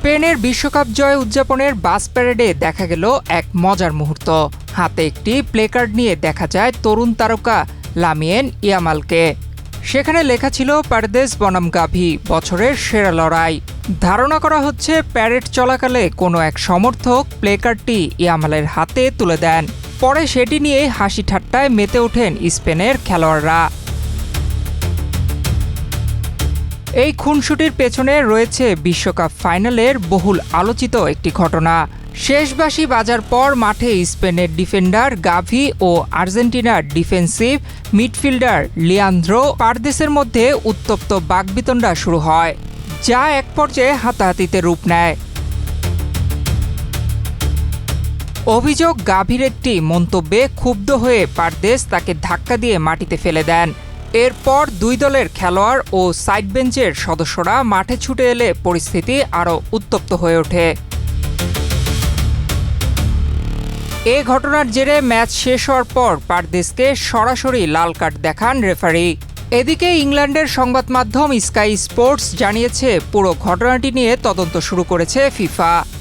স্পেনের বিশ্বকাপ জয় উদযাপনের বাস প্যারেডে দেখা গেল এক মজার মুহূর্ত। হাতে একটি প্লেকার্ড নিয়ে দেখা যায় তরুণ তারকা লামিয়েন ইয়ামালকে। সেখানে লেখা ছিল পারদেস বনাম গাভি, বছরের সেরা লড়াই। ধারণা করা হচ্ছে প্যারেড চলাকালে কোনো এক সমর্থক প্লেকার্ডটি ইয়ামালের হাতে তুলে দেন। পরে সেটি নিয়ে হাসি ঠাট্টায় মেতে ওঠেন স্পেনের খেলোয়াড়রা। এই খুনসুটির পেছনে রয়েছে বিশ্বকাপ ফাইনালের বহুল আলোচিত একটি ঘটনা। শেষ বাঁশি বাজার পর মাঠে স্পেনের ডিফেন্ডার গাভি ও আর্জেন্টিনার ডিফেন্সিভ মিডফিল্ডার লিয়ান্দ্রো পারদেসের মধ্যে উত্তপ্ত বাকবিতণ্ডা শুরু হয়, যা এক পর্যায়ে হাতাহাতিতে রূপ নেয়। অভিযোগ, গাভির একটি মন্তব্যে ক্ষুব্ধ হয়ে পারদেস তাকে ধাক্কা দিয়ে মাটিতে ফেলে দেন। এরপর দুই দলের খেলোয়াড় ও সাইড বেঞ্চের সদস্যরা মাঠে ছুটে এলে পরিস্থিতি আরও উত্তপ্ত হয়ে ওঠে। এ ঘটনার জেরে ম্যাচ শেষ হওয়ার পর পারদেসকে সরাসরি লাল কার্ড দেখান রেফারি। এদিকে ইংল্যান্ডের সংবাদ মাধ্যম স্কাই স্পোর্টস জানিয়েছে, পুরো ঘটনাটি নিয়ে তদন্ত শুরু করেছে ফিফা।